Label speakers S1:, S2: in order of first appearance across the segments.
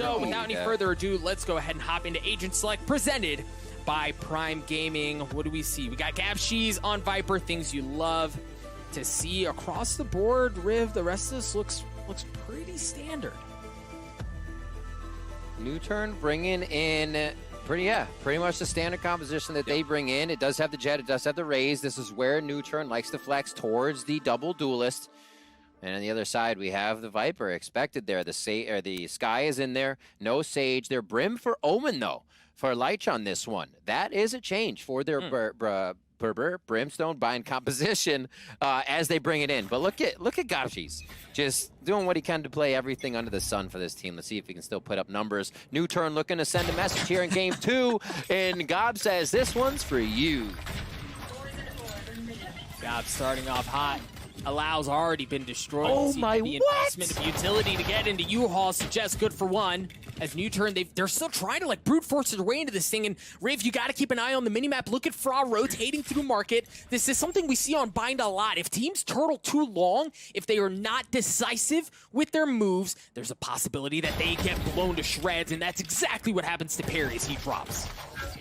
S1: So without any further ado, let's go ahead and hop into Agent Select, presented by Prime Gaming. What do we see? We got Gabshees on Viper, things you love to see across the board. Riv, the rest of this looks pretty standard.
S2: NUTURN bringing in pretty much the standard composition that they bring in. It does have the Jet, it does have the Raze. This is where NUTURN likes to flex towards the double duelist. And on the other side, we have the Viper expected there. The Sky is in there. No Sage. They're Brim for Omen, though, for Lich on this one. That is a change for their Brimstone bind composition as they bring it in. But look at Gabshees, just doing what he can to play everything under the sun for this team. Let's see if he can still put up numbers. NUTURN looking to send a message here in game 2, and Gob says, this one's for you.
S1: Gob starting off hot. Allows already been destroyed.
S2: Oh my,
S1: the investment of utility to get into U-Haul suggests good for one. As NUTURN, they're still trying to like brute force their way into this thing. And Riv, you got to keep an eye on the minimap. Look at Fra rotating through market. This is something we see on Bind a lot. If teams turtle too long, if they are not decisive with their moves, there's a possibility that they get blown to shreds. And that's exactly what happens to Perry as he drops.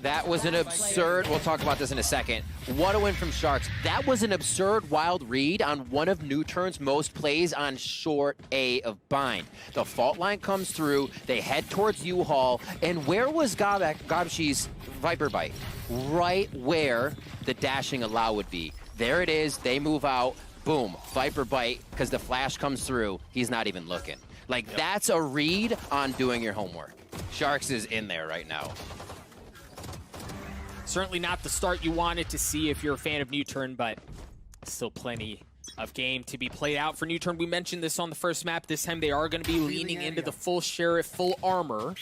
S2: That was an absurd, we'll talk about this in a second. What a win from Sharks. That was an absurd wild read on one of NUTURN's most plays on short A of Bind. The fault line comes through, they head towards U-Haul, and where was Gabshees' Viper Bite? Right where the dashing allow would be. There it is, they move out, boom, Viper Bite, because the flash comes through, he's not even looking. Like, that's a read on doing your homework. Sharks is in there right now.
S1: Certainly not the start you wanted to see if you're a fan of NUTURN, but still plenty of game to be played out for NUTURN. We mentioned this on the first map. This time they are going to be leaning into the full Sheriff, full armor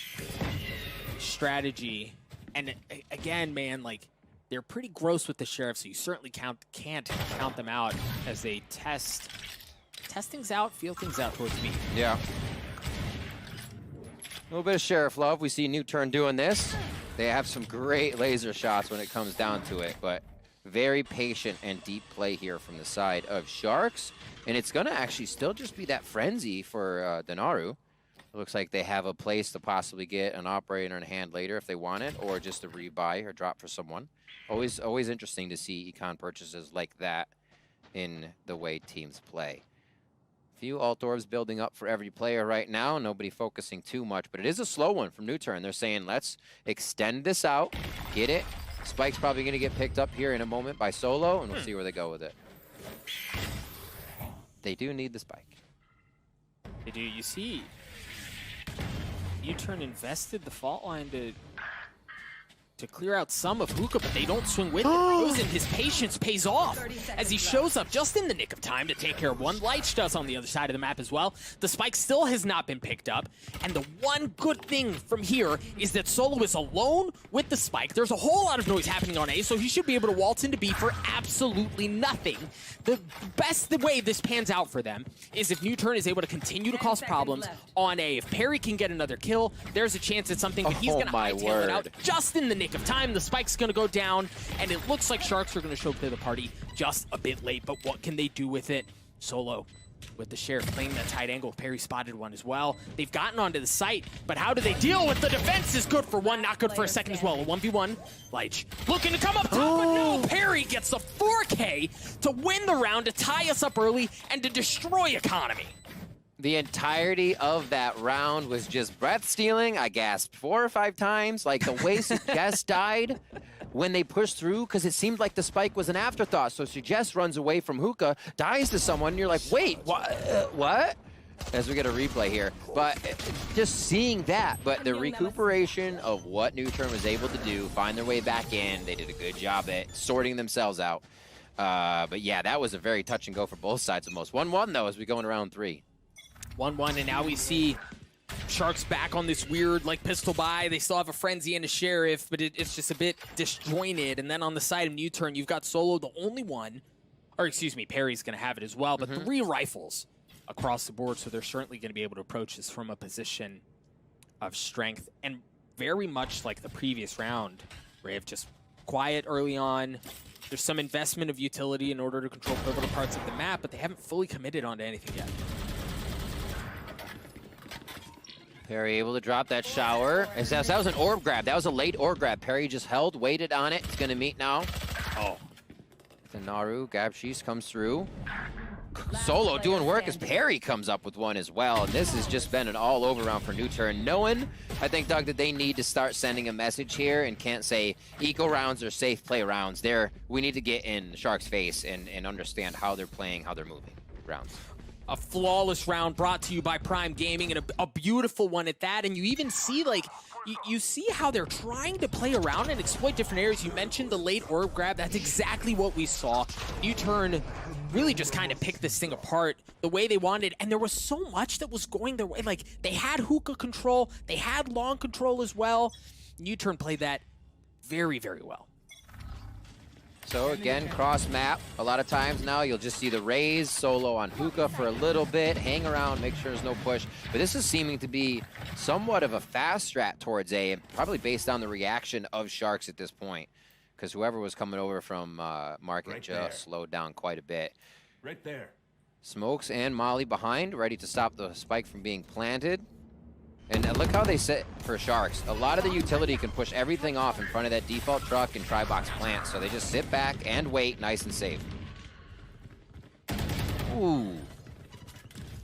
S1: strategy. And again, man, like, they're pretty gross with the Sheriff, so you certainly can't count them out as they test things out, feel things out towards me.
S2: Yeah. A little bit of Sheriff love. We see NUTURN doing this. They have some great laser shots when it comes down to it, but very patient and deep play here from the side of Sharks. And it's going to actually still just be that frenzy for Denaru. It looks like they have a place to possibly get an operator in hand later if they want it, or just a rebuy or drop for someone. Always interesting to see econ purchases like that in the way teams play. Few alt orbs building up for every player right now. Nobody focusing too much, but it is a slow one from NUTURN. They're saying, let's extend this out, get it. Spike's probably going to get picked up here in a moment by Solo, and we'll see where they go with it. They do need the Spike.
S1: They do. You see, NUTURN invested the fault line to clear out some of Hookah, but they don't swing with it. Frozen, his patience pays off as he shows up just in the nick of time to take care of one. Lich does on the other side of the map as well. The Spike still has not been picked up, and the one good thing from here is that Solo is alone with the Spike. There's a whole lot of noise happening on A, so he should be able to waltz into B for absolutely nothing. The best way this pans out for them is if NUTURN is able to continue to cause problems on A. If Perry can get another kill, there's a chance at something, but he's going to hightail it out just in the nick of time. The Spike's going to go down, and it looks like Sharks are going to show up to the party just a bit late, but what can they do with it? Solo with the Sheriff playing that tight angle. Perry spotted one as well. They've gotten onto the site, but how do they deal with the defense? Is good for one, not good for a second as well. A 1v1. Lich looking to come up top, but no! Perry gets the 4K to win the round, to tie us up early, and to destroy economy.
S2: The entirety of that round was just breath stealing. I gasped 4 or 5 times. Like, the way Suggest died when they pushed through, because it seemed like the Spike was an afterthought. So Suggest runs away from Hookah, dies to someone, and you're like, wait, what? As we get a replay here. But just seeing that, but the recuperation of what NUTURN was able to do, find their way back in, they did a good job at sorting themselves out. But yeah, that was a very touch and go for both sides almost. 1-1 though as we go into round 3.
S1: 1-1, and now we see Sharks back on this weird, like, pistol buy. They still have a Frenzy and a Sheriff, but it's just a bit disjointed. And then on the side of NUTURN, you've got Solo, the only one, or excuse me, Perry's going to have it as well, but 3 rifles across the board, so they're certainly going to be able to approach this from a position of strength. And very much like the previous round, Riv, just quiet early on. There's some investment of utility in order to control pivotal parts of the map, but they haven't fully committed onto anything yet.
S2: Perry able to drop that shower. That was an orb grab. That was a late orb grab. Perry just held, waited on it. It's going to meet now. Oh. The Naru, Gabshis comes through. Solo doing work as Perry comes up with one as well. And this has just been an all-over round for NUTURN. Knowing, I think, Doug, that they need to start sending a message here and can't say eco rounds or safe play rounds. We need to get in Sharks' face and understand how they're playing, how they're moving rounds.
S1: A flawless round brought to you by Prime Gaming, and a beautiful one at that. And you even see, like, you see how they're trying to play around and exploit different areas. You mentioned the late orb grab. That's exactly what we saw. NUTURN really just kind of picked this thing apart the way they wanted, and there was so much that was going their way. Like, they had hookah control, they had long control as well. NUTURN played that very, very well.
S2: So again, cross map. A lot of times now you'll just see the Raze solo on hookah for a little bit, hang around, make sure there's no push. But this is seeming to be somewhat of a fast strat towards A, probably based on the reaction of Sharks at this point. Because whoever was coming over from Market
S3: right
S2: just
S3: there.
S2: slowed down quite a bit.
S3: Right there.
S2: Smokes and Molly behind, ready to stop the spike from being planted. And look how they sit for Sharks. A lot of the utility can push everything off in front of that default truck and try-box plant. So they just sit back and wait, nice and safe. Ooh.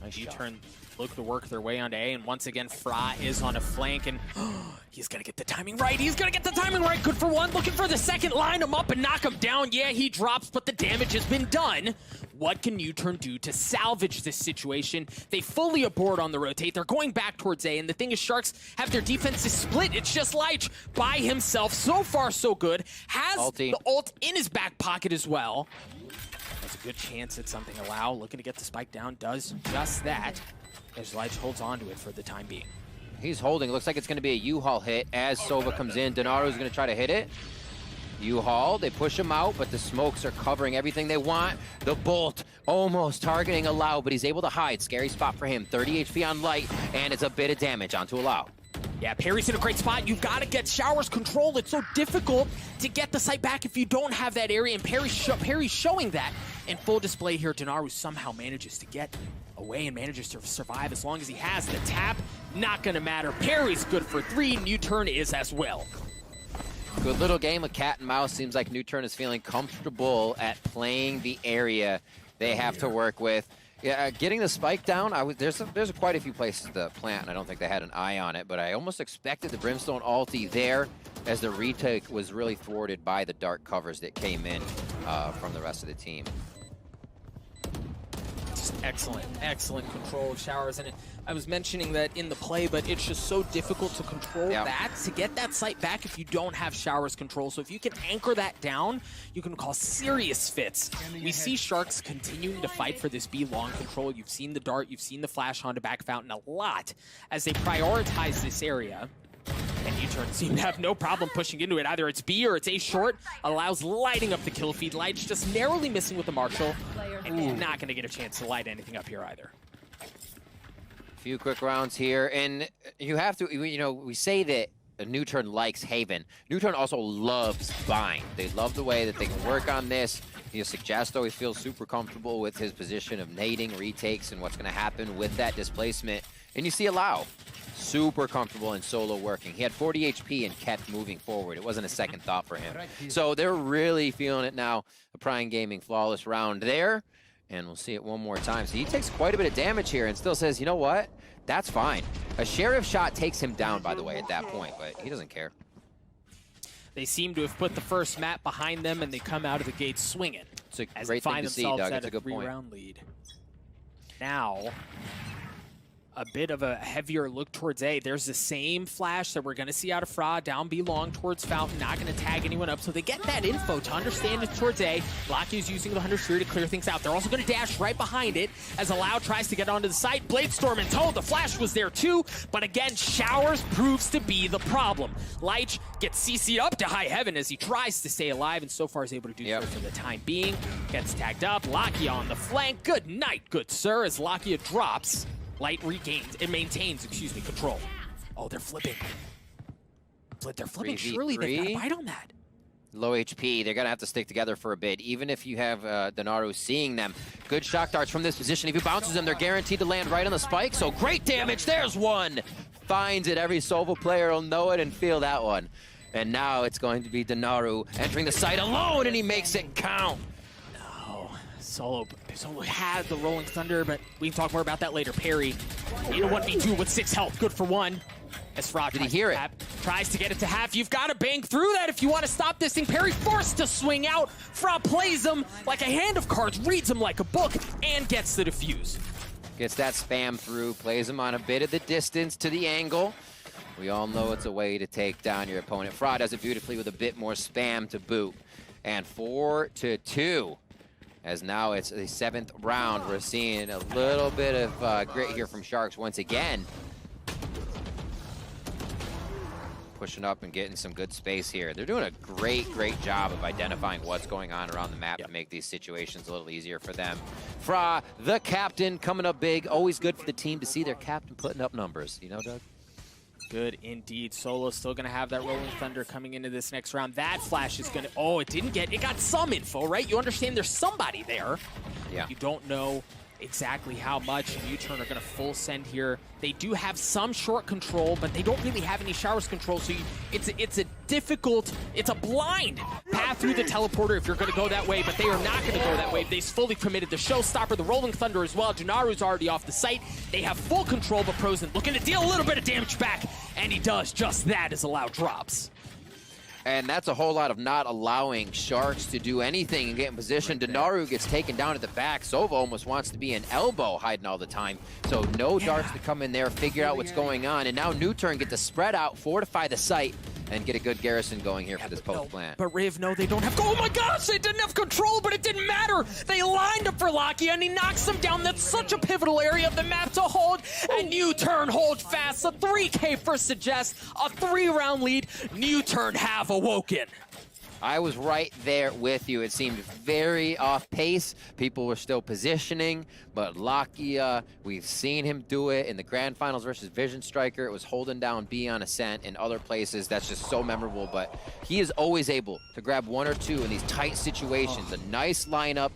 S2: Nice shot.
S1: NUTURN look to work their way onto A, and once again, Fra is on a flank, and he's gonna get the timing right. He's gonna get the timing right. Good for one. Looking for the second. Line him up and knock him down. Yeah, he drops, but the damage has been done. What can NUTURN do to salvage this situation? They fully abort on the rotate. They're going back towards A, and the thing is, Sharks have their defenses split. It's just Leitch by himself. So far, so good. Has the ult in his back pocket as well. That's a good chance at something. Allow, looking to get the spike down, does just that. As Leitch holds on to it for the time being.
S2: He's holding. Looks like it's going to be a U-Haul hit as Sova comes in. Donaro's going to try to hit it. U-Haul, they push him out, but the smokes are covering everything they want. The bolt almost targeting Allow, but he's able to hide. Scary spot for him. 30 HP on Light, and it's a bit of damage onto Allow.
S1: Yeah, Perry's in a great spot. You've got to get Showers control. It's so difficult to get the site back if you don't have that area, and Perry's showing that in full display here. Donaru somehow manages to get away and manages to survive as long as he has the tap. Not going to matter. Perry's good for 3. NUTURN is as well.
S2: Good little game of cat and mouse. Seems like NUTURN is feeling comfortable at playing the area they have to work with. Yeah, getting the spike down, there's quite a few places to plant, and I don't think they had an eye on it, but I almost expected the Brimstone ulti there as the retake was really thwarted by the dark covers that came in from the rest of the team.
S1: Just excellent control of Showers, and I was mentioning that in the play, but it's just so difficult to control that, to get that site back if you don't have Showers control. So if you can anchor that down, you can cause serious fits. We see Sharks continuing to fight for this B long control. You've seen the dart, you've seen the flash onto back fountain a lot as they prioritize this area. And NUTURN seem to have no problem pushing into it. Either it's B or it's A short. Allows lighting up the kill feed. Light's just narrowly missing with the Marshall. And he's not going to get a chance to light anything up here either.
S2: Few quick rounds here. And you have to, you know, we say that NUTURN likes Haven. NUTURN also loves Bind. They love the way that they can work on this. You know, Suggesto, he feels super comfortable with his position of nading, retakes, and what's going to happen with that displacement. And you see Allow. Super comfortable in solo working. He had 40 HP and kept moving forward. It wasn't a second thought for him. So they're really feeling it now. A Prime Gaming flawless round there. And we'll see it one more time. So he takes quite a bit of damage here and still says, you know what? That's fine. A Sheriff shot takes him down, by the way, at that point, but he doesn't care.
S1: They seem to have put the first map behind them, and they come out of the gate swinging.
S2: It's a great thing to see, Doug. It's a good point.
S1: Round lead. Now, a bit of a heavier look towards A. There's the same flash that we're going to see out of Fra, down B long towards Fountain, not going to tag anyone up. So they get that info to understand it's towards A. Locky is using the 100 Sphere to clear things out. They're also going to dash right behind it as Allow tries to get onto the site. Bladestorm and Toe, the flash was there too, but again, Showers proves to be the problem. Leitch gets CC'd up to high heaven as he tries to stay alive, and so far is able to do so for the time being. Gets tagged up, Lakia on the flank. Good night, good sir, as Lakia drops. Light regains, it maintains, control. Oh, they're flipping. They're flipping, surely they've got a bite on that.
S2: Low HP, they're gonna have to stick together for a bit, even if you have Donaru seeing them. Good shock darts from this position. If he bounces them, they're guaranteed to land right on the spike, so great damage, there's one! finds it. Every Sova player will know it and feel that one. And now it's going to be Denaru entering the site alone, and he makes it count.
S1: No, Solo had the Rolling Thunder, but we can talk more about that later. Perry in a 1v2 with 6 health, good for 1. As Fra
S2: Did he hear it?
S1: Tries to get it to half. You've got to bang through that if you want to stop this thing. Perry forced to swing out. Fra plays him like a hand of cards, reads him like a book, and gets the defuse.
S2: Gets that spam through, plays him on a bit of the distance to the angle. We all know it's a way to take down your opponent. Fra does it beautifully with a bit more spam to boot. And 4-2. As now it's the 7th round. We're seeing a little bit of grit here from Sharks once again. Pushing up and getting some good space here. They're doing a great job of identifying what's going on around the map to make these situations a little easier for them. Fra, the captain, coming up big. Always good for the team to see their captain putting up numbers. You know, Doug?
S1: Good indeed. Solo's still going to have that Rolling Thunder coming into this next round. That flash is going to... Oh, it got some info, right? You understand there's somebody there.
S2: Yeah.
S1: You don't know exactly how much. NUTURN are going to full send here. They do have some short control, but they don't really have any showers control, so it's a blind path through the teleporter if you're going to go that way, but they are not going to go that way. They've fully committed the showstopper, the Rolling Thunder as well. Denaru's already off the site. They have full control, but Prozen looking to deal a little bit of damage back, and he does just that as allow drops.
S2: And that's a whole lot of not allowing Sharks to do anything and get in position. Denaru gets taken down at the back. Sova almost wants to be an elbow hiding all the time. So no darts to come in there, figure out what's going on. And now NUTURN get to spread out, fortify the site, and get a good garrison going here for this post plant.
S1: But Riv, no, they don't have... Oh my gosh, they didn't have control, but it didn't matter. They lined up for Lakia, and he knocks them down. That's such a pivotal area of the map to hold. And NUTURN hold fast. A 3K for Suggest, a 3-round lead. NUTURN have awoken.
S2: I was right there with you. It seemed very off pace. People were still positioning, but Lakia, we've seen him do it in the grand finals versus Vision Striker. It was holding down B on Ascent and other places. That's just so memorable, but he is always able to grab 1 or 2 in these tight situations. A nice lineup,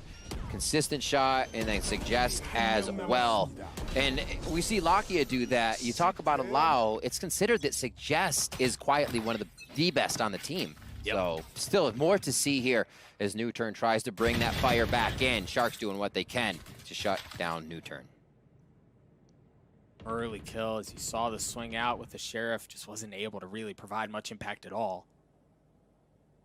S2: consistent shot, and then Suggest as well. And we see Lakia do that. You talk about allow, it's considered that Suggest is quietly one of the best on the team. Yep. So still more to see here as NUTURN tries to bring that fire back in. Sharks doing what they can to shut down NUTURN.
S1: Early kill, as you saw the swing out with the Sheriff, just wasn't able to really provide much impact at all.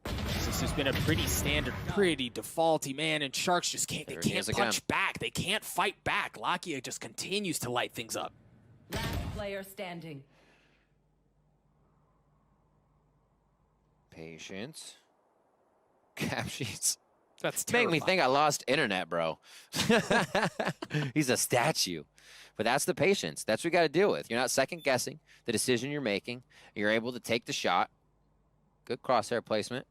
S1: This has been a pretty standard, pretty defaulty, man, and Sharks just can't, they can't punch back. They can't fight back. Lakia just continues to light things up.
S3: Last player standing.
S2: Patience. Cap sheets.
S1: That's
S2: terrifying. Make me think I lost internet, bro. He's a statue. But that's the patience. That's what you got to deal with. You're not second guessing the decision you're making. You're able to take the shot. Good crosshair placement.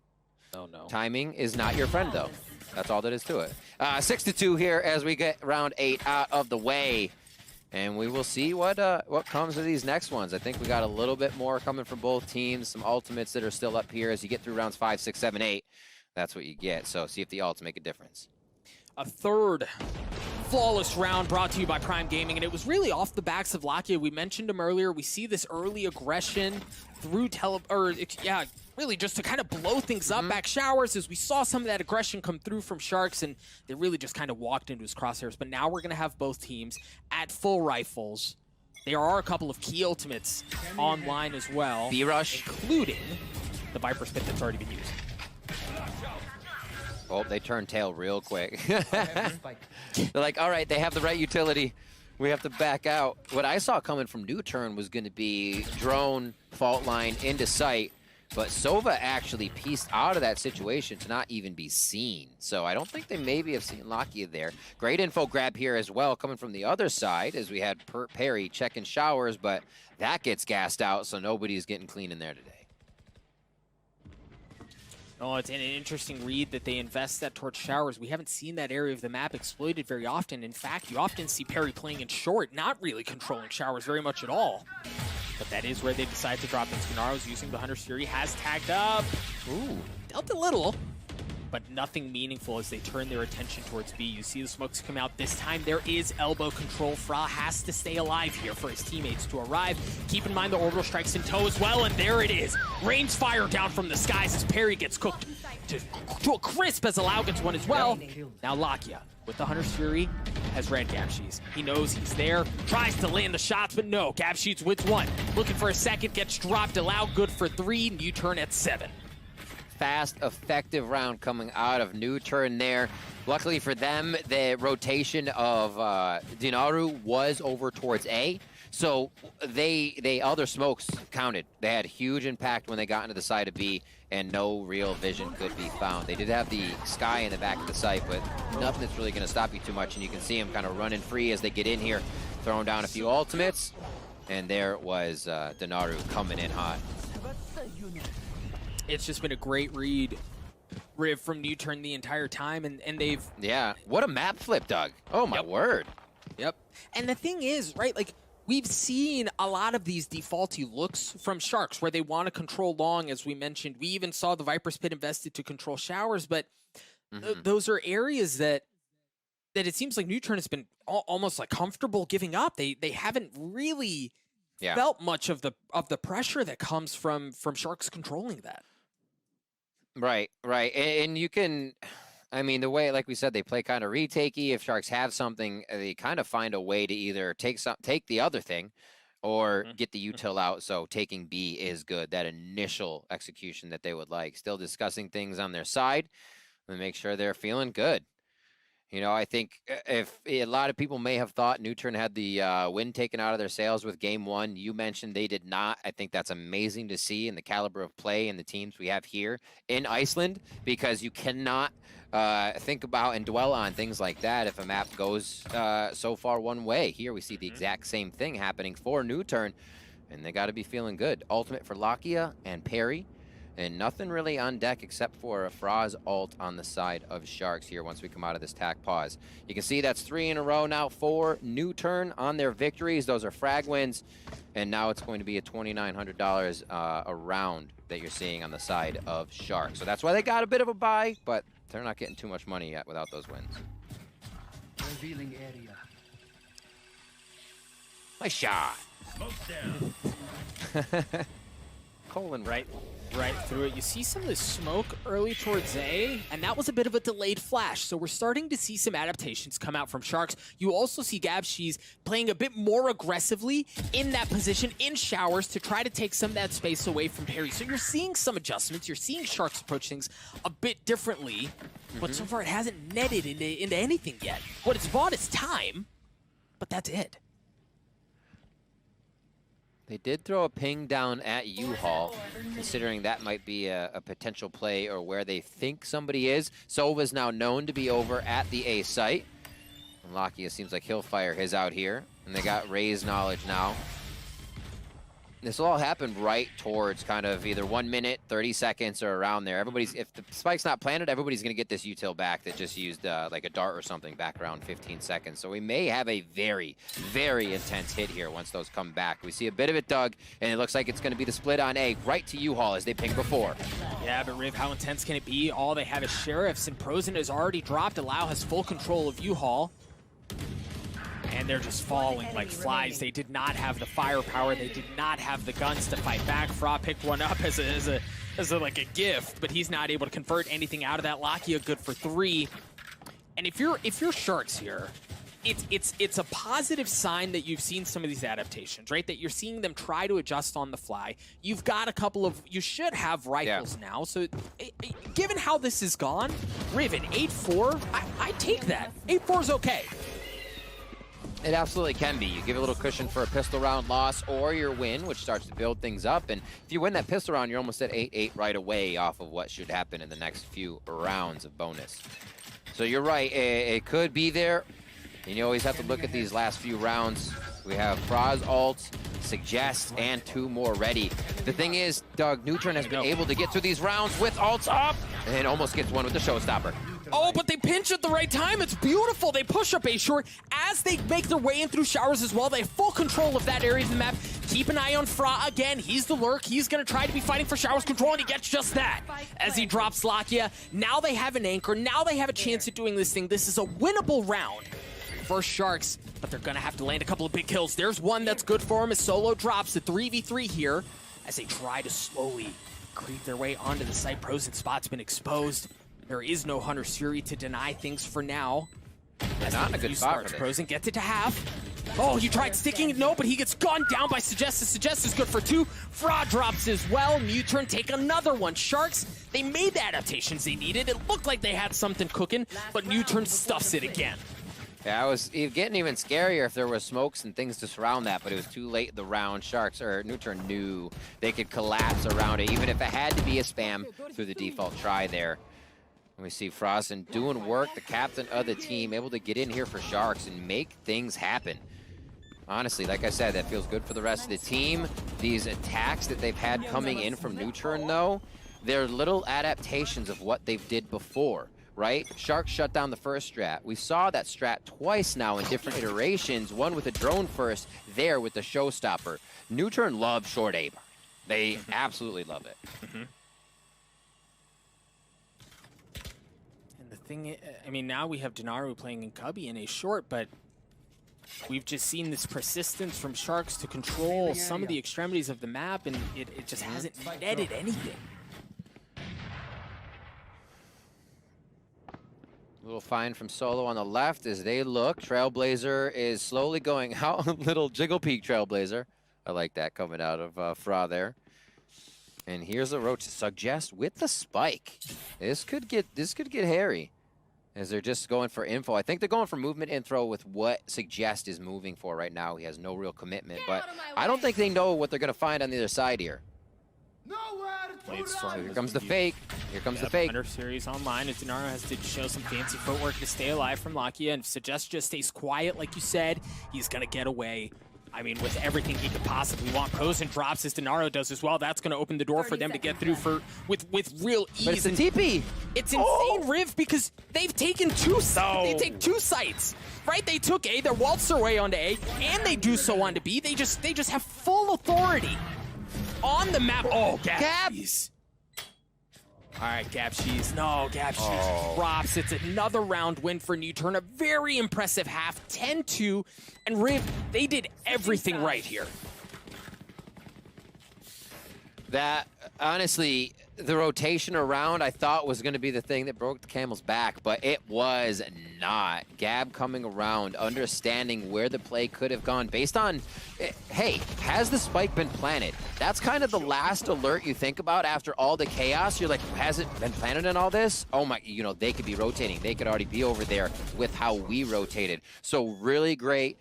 S1: Oh no.
S2: Timing is not your friend, though. That's all that is to it. 6-2 here as we get round 8 out of the way. And we will see what comes of these next ones. I think we got a little bit more coming from both teams. Some ultimates that are still up here as you get through rounds 5, 6, 7, 8. That's what you get. So see if the ults make a difference.
S1: A third flawless round brought to you by Prime Gaming, and it was really off the backs of Lakia. We mentioned him earlier. We see this early aggression through really just to kind of blow things up back showers, as we saw some of that aggression come through from Sharks, and they really just kind of walked into his crosshairs. But now we're going to have both teams at full rifles. There are a couple of key ultimates online as well,
S2: B-Rush,
S1: including the Viper Spit that's already been used.
S2: Oh, they turned tail real quick. They're like, all right, they have the right utility. We have to back out. What I saw coming from NUTURN was going to be drone, fault line, into sight. But Sova actually pieced out of that situation to not even be seen. So I don't think they maybe have seen Lakia there. Great info grab here as well, coming from the other side, as we had Perry checking showers, but that gets gassed out, so nobody's getting clean in there today.
S1: Oh, it's an interesting read that they invest that towards showers. We haven't seen that area of the map exploited very often. In fact, you often see Perry playing in short, not really controlling showers very much at all. But that is where they decide to drop in. Denaru's using the Hunter's Fury, has tagged up. Ooh, dealt a little. but nothing meaningful as they turn their attention towards B. You see the smokes come out. This time there is elbow control. Fra has to stay alive here for his teammates to arrive. Keep in mind the orbital strikes in tow as well, and there it is. Range fire down from the skies as Perry gets cooked to a crisp as Allow gets one as well. Now Lakia with the Hunter's Fury has red Gabshees. He knows he's there, tries to land the shots, but no, Gabshees wins one. Looking for a second, gets dropped. Allow good for 3, NUTURN at 7.
S2: Fast, effective round coming out of NUTURN there. Luckily for them, the rotation of Dinaru was over towards A, so all their smokes counted. They had huge impact when they got into the side of B, and no real vision could be found. They did have the sky in the back of the site, but nothing that's really going to stop you too much, and you can see them kind of running free as they get in here, throwing down a few ultimates, and there was Dinaru coming in hot.
S1: It's just been a great read, Riv, from NUTURN the entire time, and they've...
S2: Yeah, what a map flip, Doug. Oh, my word.
S1: Yep. And the thing is, right, like, we've seen a lot of these defaulty looks from Sharks where they want to control long, as we mentioned. We even saw the Viper's Pit invested to control showers, but those are areas that it seems like NUTURN has been almost like comfortable giving up. They haven't really felt much of the pressure that comes from Sharks controlling that.
S2: Right. And you can, I mean, the way, like we said, they play kind of retakey. If Sharks have something, they kind of find a way to either take the other thing or get the util out. So taking B is good. That initial execution that they would like. Still discussing things on their side and make sure they're feeling good. You know, I think if a lot of people may have thought NUTURN had the win taken out of their sails with game 1, you mentioned they did not. I think that's amazing to see in the caliber of play and the teams we have here in Iceland, because you cannot think about and dwell on things like that if a map goes so far one way. Here we see the exact same thing happening for NUTURN, and they got to be feeling good. Ultimate for Lakia and Perry. And nothing really on deck except for a Fraz ult on the side of Sharks here once we come out of this tack pause. You can see that's 3 in a row now for NUTURN on their victories. Those are frag wins. And now it's going to be a $2,900 a round that you're seeing on the side of Sharks. So that's why they got a bit of a buy, but they're not getting too much money yet without those wins.
S4: Revealing area.
S2: Nice shot.
S4: Smoke down.
S2: Colin
S1: Right through it. You see some of the smoke early towards A, and that was a bit of a delayed flash. So we're starting to see some adaptations come out from Sharks. You also see Gabshees playing a bit more aggressively in that position in showers to try to take some of that space away from Perry. So you're seeing some adjustments. You're seeing Sharks approach things a bit differently, but so far it hasn't netted into anything yet. What it's bought is time, but that's it.
S2: They did throw a ping down at U-Haul, considering that might be a potential play or where they think somebody is. Sova's now known to be over at the A site. And Lakia seems like he'll fire his out here. And they got Ray's knowledge now. This will all happen right towards kind of either 1 minute, 30 seconds, or around there. If the spike's not planted, everybody's going to get this util back that just used like a dart or something back around 15 seconds. So we may have a very, very intense hit here once those come back. We see a bit of it, Doug, and it looks like it's going to be the split on A right to U-Haul as they pinged before.
S1: Yeah, but Riv, how intense can it be? All they have is Sheriffs, and Prozen has already dropped. Allow has full control of U-Haul. And they're just falling like flies. They did not have the firepower. They did not have the guns to fight back. Fra picked one up as like a gift, but he's not able to convert anything out of that. Lakia good for 3. And if you're Sharks here, it's a positive sign that you've seen some of these adaptations, right? That you're seeing them try to adjust on the fly. You've got a couple of, you should have rifles now. So given how this has gone, Riv, an 8-4, I take that. 8-4 is okay.
S2: It absolutely can be. You give a little cushion for a pistol round loss or your win, which starts to build things up. And if you win that pistol round, you're almost at 8-8 right away off of what should happen in the next few rounds of bonus. So you're right. It could be there. And you always have to look at these last few rounds. We have Fraz ult, Suggest, and 2 more ready. The thing is, Doug, NUTURN has been able to get through these rounds with ults up and almost gets one with the showstopper.
S1: Oh, but they pinch at the right time. It's beautiful. They push up A short as they make their way in through showers as well. They have full control of that area of the map. Keep an eye on Fra again. He's the lurk. He's going to try to be fighting for showers control, and he gets just that as he drops Lakia. Now they have an anchor. Now they have a chance at doing this thing. This is a winnable round for Sharks, but they're going to have to land a couple of big kills. There's one that's good for him as Solo drops the 3v3 here as they try to slowly creep their way onto the site. Prozen spot's been exposed. There is no Hunter Suri to deny things for now.
S2: Not in a good spot for this.
S1: Prozen gets it to half. Oh, he tried sticking it, no, but he gets gunned down by Suggest. Suggest is good for 2. Fra drops as well. NUTURN take another one. Sharks, they made the adaptations they needed. It looked like they had something cooking, but NUTURN stuffs it again.
S2: Yeah, it was getting even scarier if there were smokes and things to surround that, but it was too late in the round. Sharks, or NUTURN knew they could collapse around it, even if it had to be a spam through the default try there. And we see Frozen doing work, the captain of the team, able to get in here for Sharks and make things happen. Honestly, like I said, that feels good for the rest of the team. These attacks that they've had coming in from NUTURN, though, they're little adaptations of what they've did before. Right? Sharks shut down the first strat. We saw that strat twice now in different iterations, one with a drone first, there with the showstopper. NUTURN love short A bar. They absolutely love it.
S1: And the thing, I mean, now we have Denaru playing in Cubby in a short, but we've just seen this persistence from Sharks to control some of the extremities of the map, and it just hasn't netted anything.
S2: Little find from Solo on the left as they look. Trailblazer is slowly going out. Little jiggle peek Trailblazer. I like that coming out of Fra there. And here's a roach. Suggest with the spike. This could get hairy as they're just going for info. I think they're going for movement info with what Suggest is moving for right now. He has no real commitment, but I don't think they know what they're going to find on the other side here. Here comes the fake. Here comes the fake.
S1: Hunter Series online as Denaru has to show some fancy footwork to stay alive from Lakia, and Suggest just stays quiet, like you said. He's gonna get away. I mean, with everything he could possibly want. Prozen drops as Denaru does as well. That's gonna open the door for them to get through with real ease.
S2: But it's a TP.
S1: It's insane, Riv, because they've taken they take 2 sites. Right? They took A, they waltzed their way onto A, and they do so onto B. They just have full authority on the map. Oh, Gab. All right, Gab Cheese. No, Gab Cheese drops. It's another round win for NUTURN. A very impressive half, 10-2. And Riv, they did everything right here.
S2: That, honestly, the rotation around I thought was going to be the thing that broke the camel's back, but it was not. Gab coming around, understanding where the play could have gone based on, hey, has the spike been planted? That's kind of the last alert you think about after all the chaos. You're like, has it been planted in all this? Oh my, you know, they could be rotating. They could already be over there with how we rotated. So really great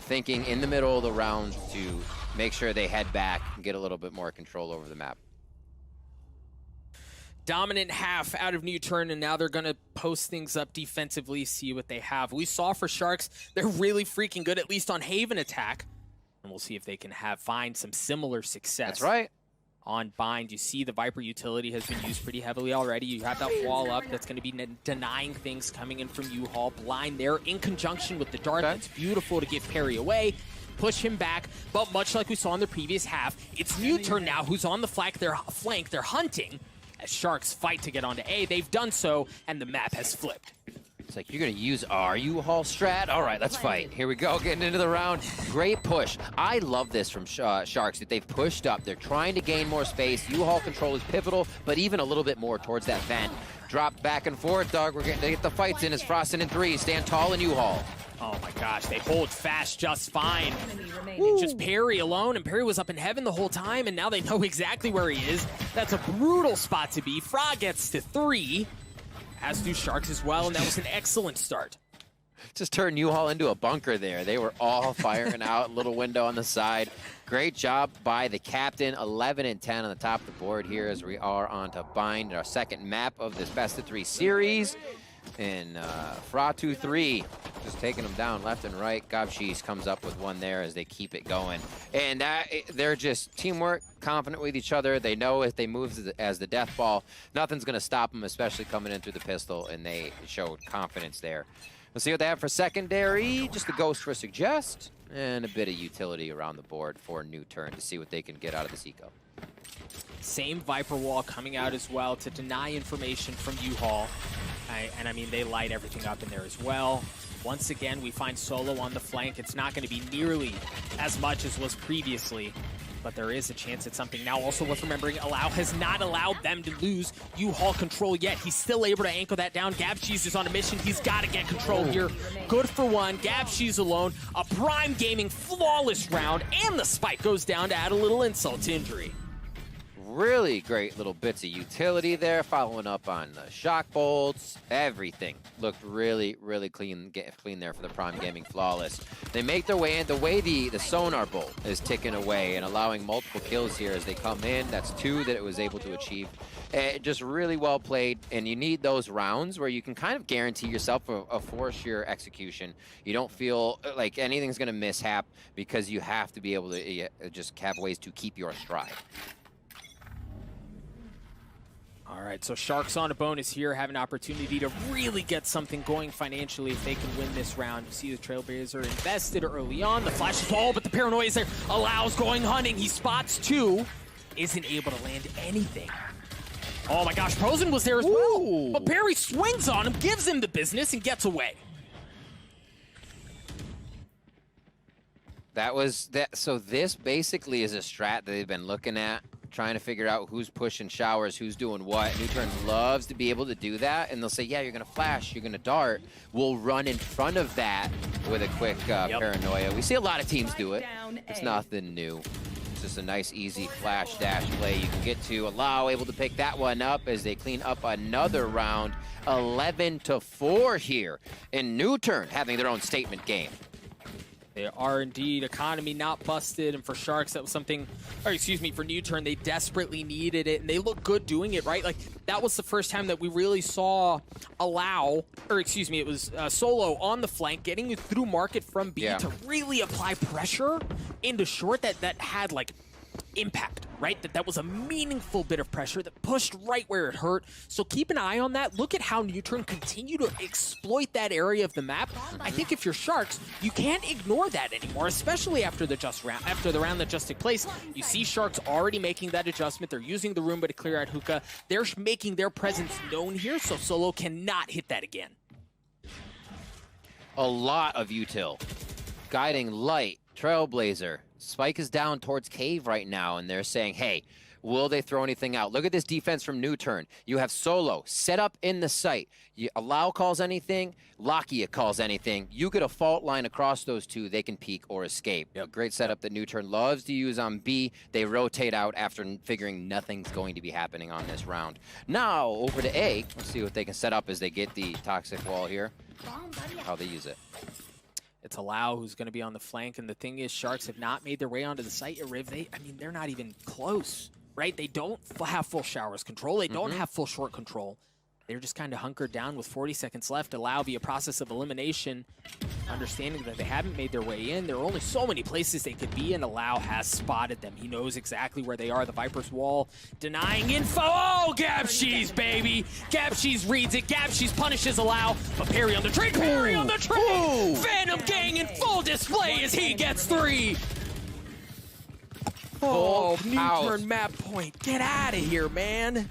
S2: thinking in the middle of the round to make sure they head back and get a little bit more control over the map.
S1: Dominant half out of NUTURN, and now they're going to post things up defensively, see what they have. We saw for Sharks, they're really freaking good, at least on Haven attack. And we'll see if they can find some similar success.
S2: That's right.
S1: On Bind, you see the Viper utility has been used pretty heavily already. You have that wall up that's going to be denying things coming in from U-Haul. Blind there in conjunction with the dart. That's beautiful to give Perry away. Push him back, but much like we saw in the previous half, it's NUTURN now who's on the flank. They're hunting. As Sharks fight to get onto A, they've done so, and the map has flipped.
S2: It's like, you're going to use our U-Haul strat? All right, let's fight. Here we go, getting into the round. Great push. I love this from Sharks, that they've pushed up. They're trying to gain more space. U-Haul control is pivotal, but even a little bit more towards that vent. Drop back and forth, Doug. We're getting to get the fights in as Frosten in 3. Stand tall in U-Haul.
S1: Oh my gosh, they hold fast just fine. Just Perry alone, and Perry was up in heaven the whole time, and now they know exactly where he is. That's a brutal spot to be. Fra gets to 3, as do Sharks as well, and that was an excellent start.
S2: Just turned U-Haul into a bunker there. They were all firing out, little window on the side. Great job by the captain. 11 and 10 on the top of the board here as we are on to Bind, our second map of this best of 3 series. And Fratu 3 just taking them down left and right. Gabshis comes up with one there as they keep it going. And they're just teamwork, confident with each other. They know if they move as the death ball, nothing's going to stop them, especially coming in through the pistol, and they showed confidence there. We'll see what they have for secondary. Just a ghost for suggest, and a bit of utility around the board for NUTURN to see what they can get out of this eco.
S1: Same Viper wall coming out as well to deny information from U-Haul. And I mean, they light everything up in there as well. Once again, we find Solo on the flank. It's not going to be nearly as much as was previously, but there is a chance at something. Now, also worth remembering, Allow has not allowed them to lose U-Haul control yet. He's still able to anchor that down. Gabshis is on a mission. He's got to get control here. Good for one. Gabshis alone. A Prime Gaming flawless round, and the spike goes down to add a little insult to injury.
S2: Really great little bits of utility there, following up on the shock bolts. Everything looked really, really clean there for the Prime Gaming flawless. They make their way in. The way the sonar bolt is ticking away and allowing multiple kills here as they come in. That's 2 that it was able to achieve. Just really well played, and you need those rounds where you can kind of guarantee yourself a force-your execution. You don't feel like anything's going to mishap because you have to be able to just have ways to keep your stride.
S1: All right, so Sharks on a bonus here, have an opportunity to really get something going financially if they can win this round. You see the Trailblazer invested early on. The flash is all, but the paranoia is there. Allows going hunting. He spots 2. Isn't able to land anything. Oh my gosh, Posen was there as well. But Perry swings on him, gives him the business, and gets away.
S2: That was that. So this basically is a strat that they've been looking at, trying to figure out who's pushing showers, who's doing what. NUTURN loves to be able to do that, and they'll say, yeah, you're going to flash, you're going to dart. We'll run in front of that with a quick paranoia. We see a lot of teams do it. It's nothing new. It's just a nice, easy flash dash play you can get to. Allow able to pick that one up as they clean up another round. 11-4 here, and NUTURN having their own statement game.
S1: They are indeed. Economy not busted, and for Sharks, that was something, or excuse me, for NUTURN, they desperately needed it, and they look good doing it, right? Like, that was the first time that we really saw Allow, or excuse me, it was Solo on the flank, getting through market from B to really apply pressure into short that had, like, impact, right? That was a meaningful bit of pressure that pushed right where it hurt. So keep an eye on that. Look at how NUTURN continue to exploit that area of the map. I think if you're Sharks, you can't ignore that anymore, especially after the round that just took place. You see Sharks already making that adjustment. They're using the Roomba to clear out Hookah. They're making their presence known here, so Solo cannot hit that again.
S2: A lot of util. Guiding light, Trailblazer. Spike is down towards Cave right now, and they're saying, hey, will they throw anything out? Look at this defense from NUTURN. You have Solo set up in the site. Allow calls anything, Lakia calls anything. You get a fault line across those 2, they can peek or escape. A great setup that NUTURN loves to use on B. They rotate out after figuring nothing's going to be happening on this round. Now, over to A. Let's see what they can set up as they get the toxic wall here. How they use it.
S1: It's Allow who's going to be on the flank, and the thing is, Sharks have not made their way onto the site. Riv, I mean, they're not even close, right? They don't have full showers control. They don't have full short control. They're just kind of hunkered down with 40 seconds left. Allow via process of elimination, understanding that they haven't made their way in. There are only so many places they could be, and Allow has spotted them. He knows exactly where they are. The Viper's wall denying info. Oh, Gabshis, baby! Gabshis reads it. Gabshis punishes Allow, but Perry on the tree. Perry on the tree! Phantom Gang in full display as he gets 3. Oh, NUTURN map point. Get out of here, man.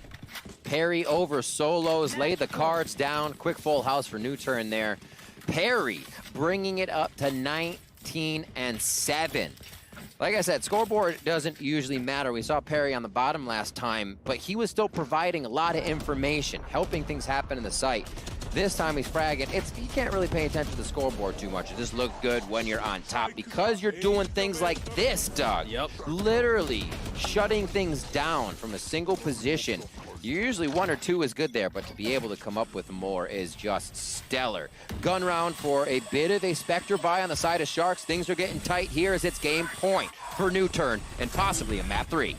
S2: Perry over Solos, lay the cards down. Quick full house for NUTURN there. Perry bringing it up to 19-7. Like I said, scoreboard doesn't usually matter. We saw Perry on the bottom last time, but he was still providing a lot of information, helping things happen in the site. This time he's fragging. You can't really pay attention to the scoreboard too much. It just looks good when you're on top because you're doing things like this, Doug. Literally shutting things down from a single position. Usually 1 or 2 is good there, but to be able to come up with more is just stellar. Gun round for a bit of a Spectre buy on the side of Sharks. Things are getting tight here as it's game point for NUTURN and possibly a map 3.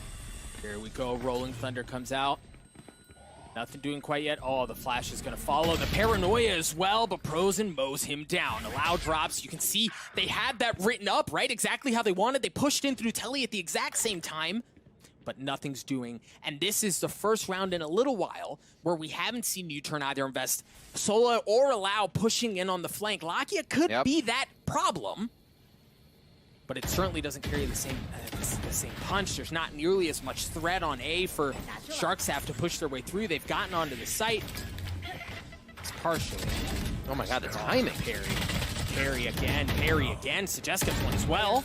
S1: Here we go. Rolling Thunder comes out. Nothing doing quite yet. Oh, the flash is going to follow. The paranoia as well, but Prozen mows him down. Allow drops. You can see they had that written up, right? Exactly how they wanted. They pushed in through Telly at the exact same time, but nothing's doing. And this is the first round in a little while where we haven't seen NUTURN either invest Sola or Allow pushing in on the flank. Lakia could be that problem, but it certainly doesn't carry the same punch. There's not nearly as much threat on A for Sharks to have to push their way through. They've gotten onto the site. It's partially.
S2: Oh my god, the timing.
S1: Parry again. Suggest gets one as well.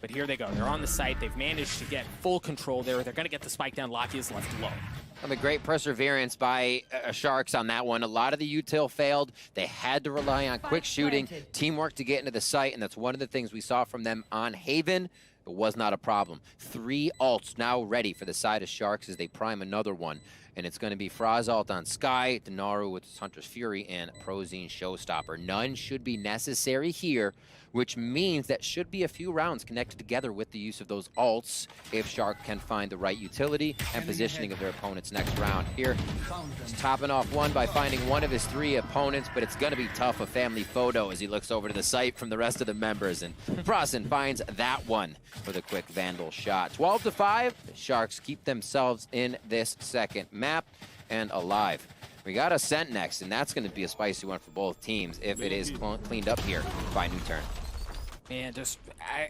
S1: But here they go. They're on the site. They've managed to get full control there. They're going to get the spike down. Lakia is left low.
S2: I mean, great perseverance by Sharks on that one. A lot of the util failed. They had to rely on quick shooting, teamwork to get into the site, and that's one of the things we saw from them on Haven. It was not a problem. 3 ults now ready for the side of Sharks as they prime another one. And it's going to be Fraz ult on Sky, Denaru with his Hunter's Fury, and Prozene Showstopper. None should be necessary here, which means that should be a few rounds connected together with the use of those ults if Shark can find the right utility and positioning of their opponents next round. Here, just topping off one by finding one of his 3 opponents, but it's going to be tough. A family photo as he looks over to the site from the rest of the members, and Frozen finds that one with a quick Vandal shot. 12-5, the Sharks keep themselves in this second map and alive. We got Ascent next, and that's going to be a spicy one for both teams if it is cleaned up here by NUTURN.
S1: Man, just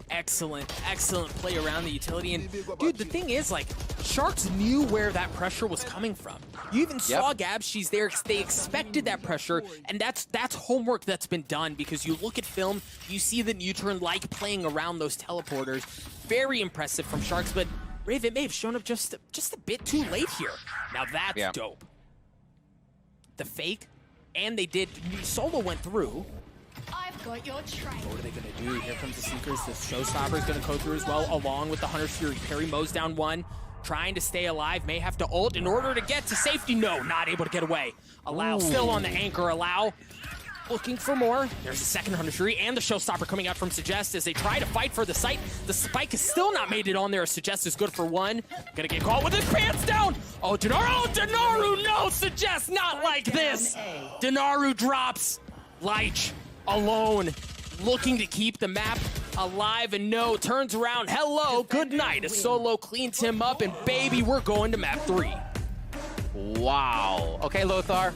S1: excellent play around the utility. And dude, the thing is, like, Sharks knew where that pressure was coming from. You even saw Gab, she's there. They expected that pressure, and that's homework that's been done, because you look at film, you see that NUTURN like playing around those teleporters. Very impressive from Sharks, but Raven may have shown up just a bit too late here. Now that's dope. The fake, and they did. Solo went through.
S3: I've got your train.
S1: What are they going to do? Here comes the Seekers. The Showstopper is going to go through as well, along with the Hunter's Fury. Parry mows down one, trying to stay alive. May have to ult in order to get to safety. No, not able to get away. Allow still on the anchor. Allow looking for more. There's the second Hunter's Fury and the Showstopper coming out from Suggest as they try to fight for the site. The spike has still not made it on there. Suggest is good for one. Gonna get caught with his pants down. Oh, Denaru! Oh, Denaru! No, Suggest not like this. Denaru drops. Lich alone, looking to keep the map alive, and no, turns around. Hello, good night. A Solo cleans him up, and baby, we're going to map 3.
S2: Wow. Okay, Lothar,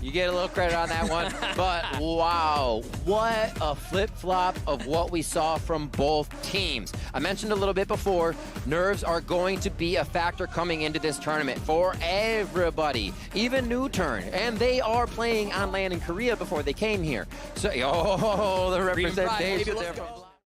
S2: you get a little credit on that one, but wow, what a flip-flop of what we saw from both teams. I mentioned a little bit before, nerves are going to be a factor coming into this tournament for everybody, even NUTURN, and they are playing on land in Korea before they came here. So, oh, the representation there.